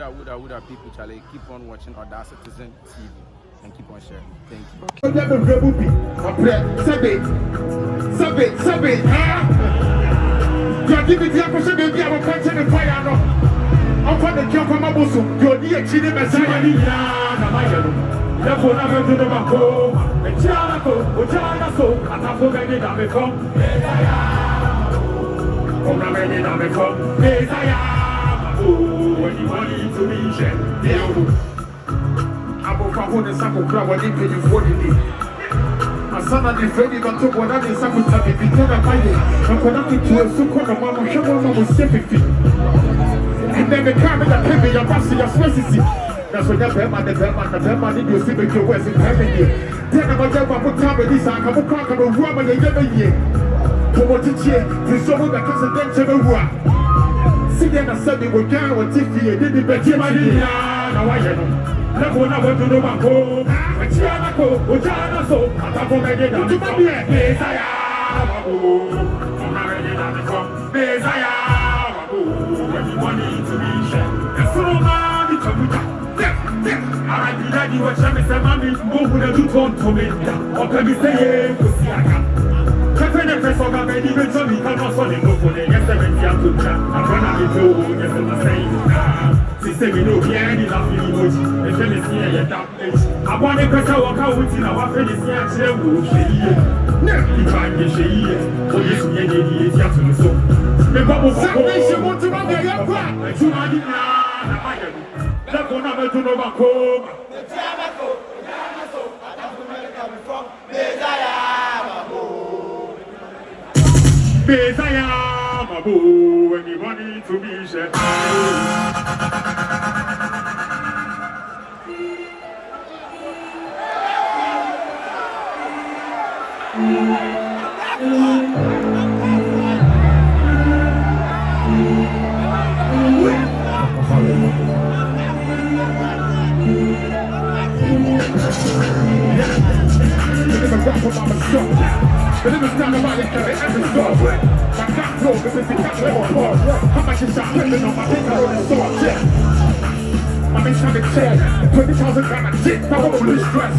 Woulda people, Charlie, keep on watching Oda Citizen TV and keep on sharing. Thank you. I'm going to jump on my bosom. You're near Chile, Messiah. Therefore, I'm going to the Mako, and Chanaco, Ojanaso, and I'm going to the from Messiah. From the many dame from Messiah. When you want to be shed, I'm going to hold the sample crowd when you pay you 40 days. My son and the friend, you got to go down in sample time. If you tell them, I'm going to a super mama, show them how to save it. And then the camera that came in your boss, your specialty. That's when the Bema did you see me to West in heaven. Then I'm going to put time with this. I'm going to crack on the room and the year. For what you cheer, you saw me that because of them to the war. See, then I said, we were down with Tiffy and didn't bet you my dear. Now I know. Never when I went to the Banco, and Chianaco, Ojana so, and I'm going to get to my beer. Messiah, I'm ready to become Messiah. Money to be shared. That's all money to be done. I did that you were sharing some money. Who would have done to me? Or can we say, Kusiaka? Captain and Press of a baby, but Johnny cannot solve it. No, for the yes, 70 years to chat. I'm gonna be told, yes, I'm saying. Sister, we know we are in the emoji. The friend is here, you're that age. I want to press our account with you. Our friend is here, she will say, no, you can't get she. Oh, yes, we are the idiot to the soul. The bubble salvation want to run the aircraft. I do not need that one of to know back home. The Jamaco, I have to make it from Messiah, Mabu, anybody to be shed. But it was not about it, because it ever saw. My cock broke, because it's the cock level part. How much is shot flipping on my finger on the sword, yeah. My bitch trying to check, 20,000 got my dick, that won't really stress.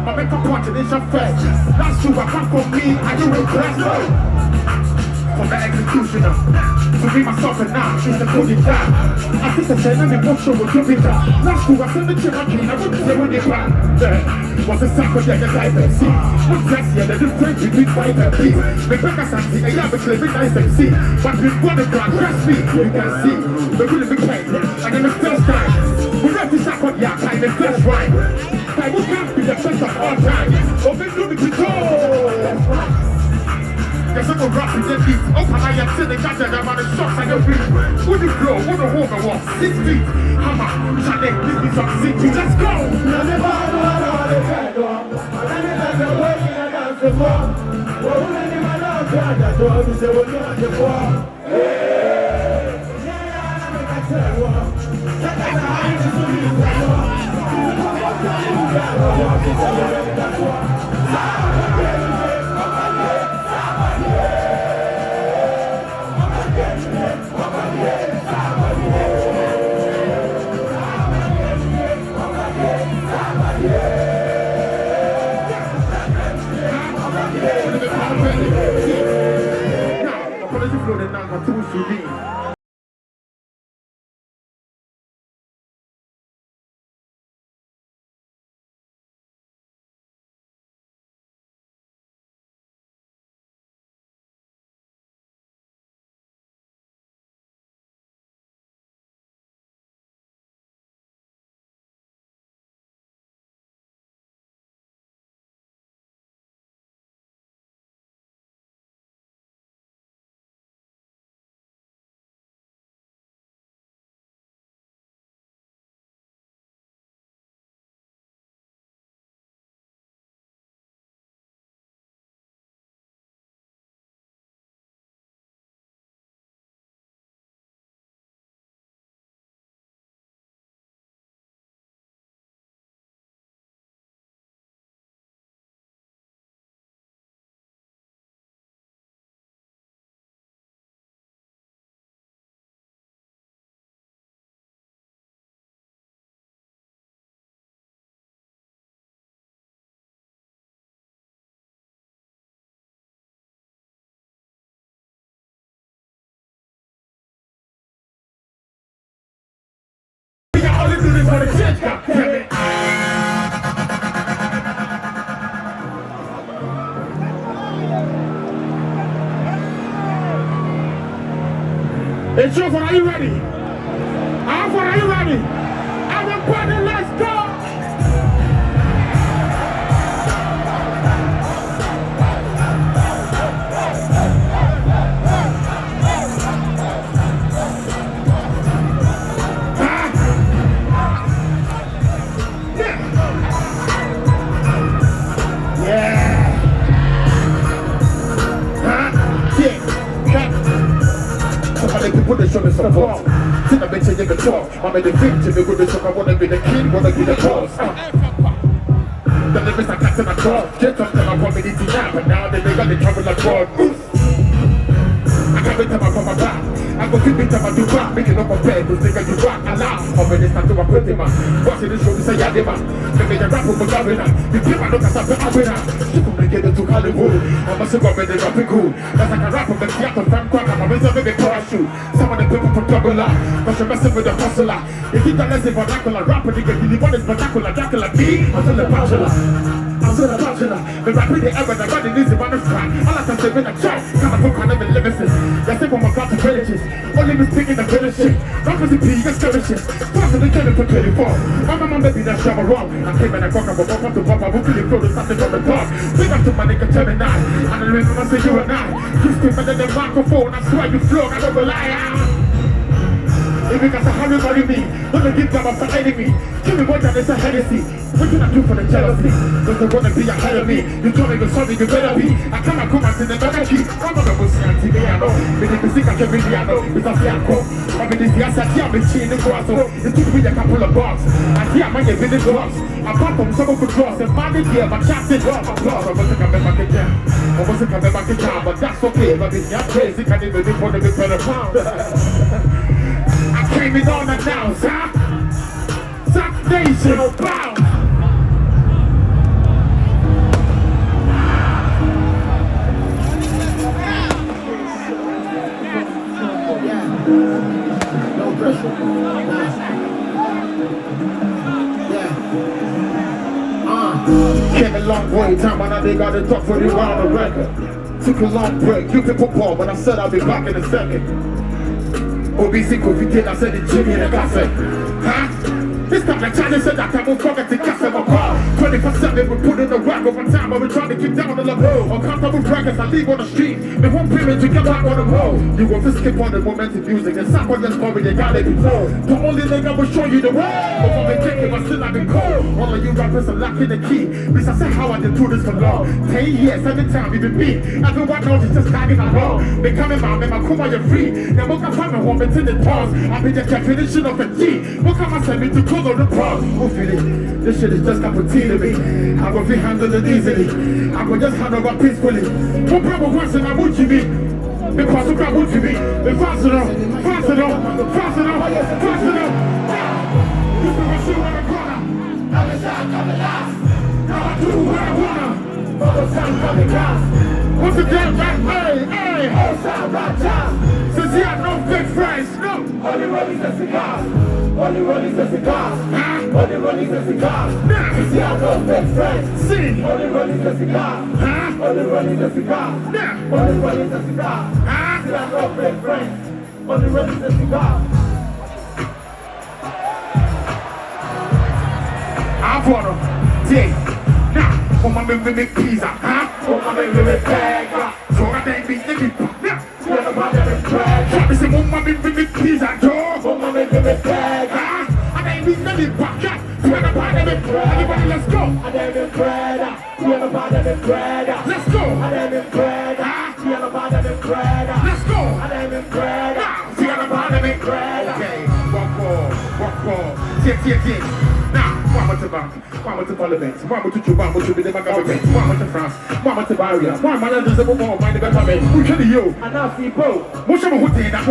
My makeup punching is your face. That's true, I come from me, are you impressed? From the executioner, to be myself and now, she's the cookie down. I think the same and emotion will give it up. That's true, I said the Cherokee, I wouldn't say when they back. Was a Sarkodie and I see. What's next year, the difference between fight and peace. Make back a sanity, and yeah, but living nice and see. But we've got the ground, trust me, you can see. We're really big pain, and then the first time. We're not to Sarkodie, yeah, time and first right. Time will can't be the best of all time. Open to me to go. There's some rap in the beat. Oh, I am sitting at the man and shots and every. Would you blow? Would you hold the wall? 6 feet. Hammer, Chale, this is some city. Let's go! Now, apology for the number 2 should be. It's over. Are you ready? Are you ready? Everybody, let's go! People they show me support. See the bitch in the talk. I'm in the victim. They go to show. I wanna be the king. Wanna be the boss. The limits are cutting across. Get up to my community now, but now they got the trouble abroad. I can't wait till I come back. I go keep it till I do back. Making up a bed. Those niggas you rock a lot. I'm ready to start to put him on. What's in this show? Say yeah, man. Maybe the rapper for governor. The people look at the arena. People make it to Hollywood. I'm a super ready to be cool. That's like a rapper, but the other fan crack. I'm a razor, baby parachute. Some of the people from double up. But you're messing with the hustler. If you don't listen vernacular, rapper, nigga, you want is vernacular. Dracula, me, I'm still a bachelor. I'm still a bachelor. The rapper, the ever, the body needs to run a track. All I can say in a track. Kind of book, I never limited. That's it from my God to villages. Only mistaken the village shit. Rappers in P, you scary shit. Plus, they can't for 24. My mama, baby, that's shower wrong. I came in a cock, I'm a pop to pop. I won't really throw the something from the top. Big up to my nigga, Gemini. And I remember I say you and I. You scream better than microphone. I swear you flow, I don't rely. If you got to hurry, marry me. Don't give them up for enemy. Give me more than it's a Hennessy. What can I do for the jealousy? Don't they wanna be ahead of me? You told me you're sorry, you better be. I can't come and see the better key. I'm not a pussy anti me, I know. But if you think I can really, I know. It's a fair call. I mean, if you ask, I see I'm a chin in grass. It took me a couple of bucks. I see I'm a village drugs. Apart from some of the drugs, and money here, my chance is wrong. I wasn't coming back again. I wasn't coming back again, but that's okay. But if you're crazy, can't even do for the better pound. I came in on announced, huh? South Nation bound. No pressure. Came a long way, time when I they got to talk for the round the record. Took a long break, you can put ball, but I said I'll be back in a second. OBC COVID, I said the Jimmy in the cafe. Huh? This time the Chinese said that I won't forget to cafe my car. 24/7 we put in the work over time, but we trying to keep down on the road. Uncomfortable brackets, I leave on the street. They won't pay me to get back on the road. You want to skip on the momentum music, and stop on your story, they got it before. The only nigga will show you the way. But when we take it, but still I've been cold. All of you rappers are lacking the key. Because I said how I did do this for long. 10 years, every time you been me. Everyone knows it's just tagging along. They coming out, man, my kuma, you're free. Now look up my home, it's in the pause. I've been just definition of a G. Look how I send me to close on the pause. Oh, feel it. This shit is just cup of tea to me. I will be handled it easily. I will just handle it peacefully. No problem once and I would you be. Because of what you be. Fast enough, fast enough, fast enough, fast enough. You can receive what I corner. I'm a shot coming last. Now I do what I wanna. For the sun coming last. What's the damn right? Hey, hey. Sound right time. Since he had no fake friends, no. Only rolling the cigars. Only rolling the cigars. Only rolling the cigars. Since he had no fake friends. See. Only rolling the cigars. Only rolling the cigars. Only rolling the cigars. Since he had no fake friends. Only rolling the cigars. I want to take. Now, for my baby pizza, huh? For my baby burger. So I ain't be nigga. Yeah, my baby burger. Try me say, for my baby pizza, Joe. For my baby burger. I ain't be nigga. Yeah, to my baby burger. Everybody, let's go. I ain't be burger. To my baby burger. Let's go. I ain't be burger. To my baby burger. Let's go. I ain't be burger. To my baby burger. Okay, walk on. Tick. Now, mama to bank, mama to parliament, mama to Cuba, mama to be the government, mama to France, mama to Barrier, mama to the Zebo, mind the government, who can you? And now, people, Moshe Hutina,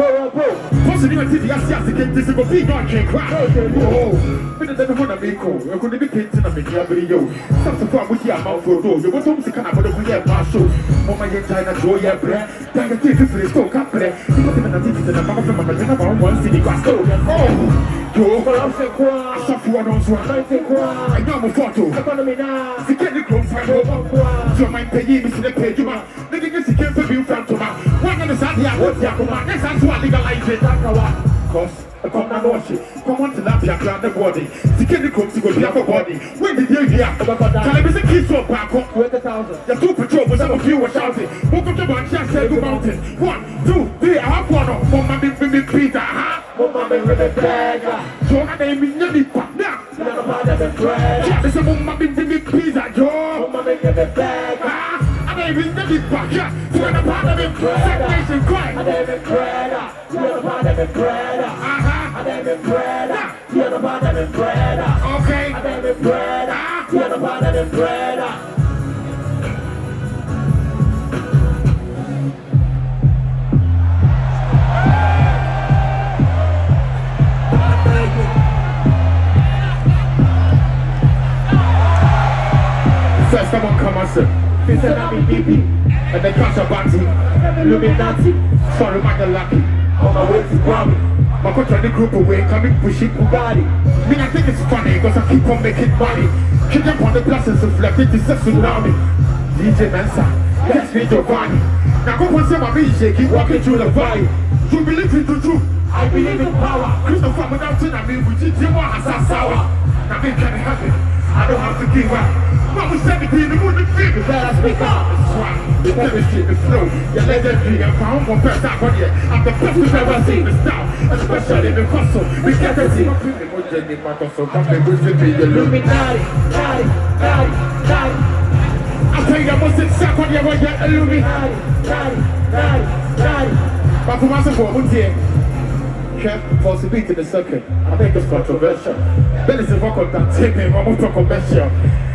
possibly a TV as the kid, this will be not can cry. Oh, but the one of me, you're going to be kids in a video. Something from with your mouth for those, you want to come up with a weird marshal. Mama, you're trying to draw your breath, trying to take you for the store, can't play. You got him in a TV and a mama from a dinner about one city glass. Oh, yo, I suffer one on I know my photo. Economy now. Si kedi krom fa go. So my pay me see the page you man. The niggas he came for you from to man. One on the side here, what's your command? That's what legalize it. Cause come and watch it. Come on to lap your the body. Security comes to go to your body. When did you hear? Can I be a kiss or back up? 20,000. Your two patrol was some of you were shouting. Walk up the bunch and say go mountain. 1, 2, 3, I have one of Mama Big Peter. Mama Big Beggar. So I name me Nelly Panda. This is Mama Big Pizza, Joe. Mama Big Beggar. I name me Nelly Panda. So I'm a part of it. Separation crime. I name it Breda. You're the part of it, Breda. I name it Breda. You're the part of it, Breda. Okay. I name it Breda. You're the part of it, Breda. First someone come and say, he said I'm in BP, and they catch a batty, Illuminati, sorry man you're lucky, on my way to Grammy, my coach on the group away, coming pushing Bugatti, me I think it's funny, cause I keep on making money, keep up on the glasses reflected, it's a tsunami, DJ Mensa, let's be Giovanni, now go and say my me shaking, walking through the valley, you believe in the truth, I believe in power, Christopher without saying I mean, we did you want to sour, now me can happen, I don't have to give up. What was 17 the moon figure? Better speak up. The chemistry, the flow, your legendary. I'm found one person out here. I'm the best we've ever seen. The style, especially the hustle. We get to see. I'm feeling more genuine, my hustle. I'm the wizard, the Illuminati. I tell you, I must sit back on your way, Illuminati. But for myself, what's here? Possibility in the circuit. I think it's controversial. Then it's a rock on that taping, I'm not controversial.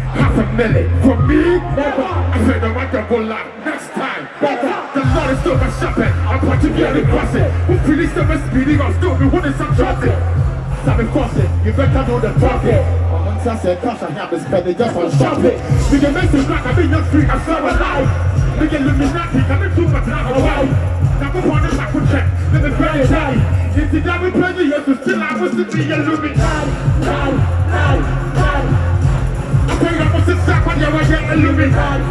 $500,000 from me? Never. I said the wonderful next time. Better. The Lord is still my shepherd. I'm particularly crossing. Who released the best speeding? I'll still be winning some traffic. Sammy crossing, you better know the traffic. Once I said cash, I have to spend it just on shopping. We can make some crack, I've been your street, I'm so alive. We can Illuminati, can we do much now alive? Now go on and back with check, let me pray and die. If you die with pleasure, you have to still I was to be Illuminati. I tell you, I must sit back on your way, Illuminati.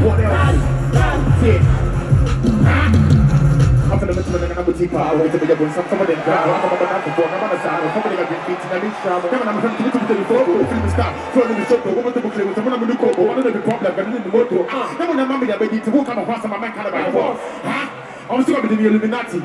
What else? I'm going to mention the number two power, wait to be able to some of them down. I'm going to go on the side, I'm going to get feet in the beach. I'm going to the photo, the film star, floating the show, woman to book with someone I'm going to go, one of the problem, but in the motor. Then when I'm ready to walk on the horse, I'm a man kind of war. I'm still going to be the Illuminati.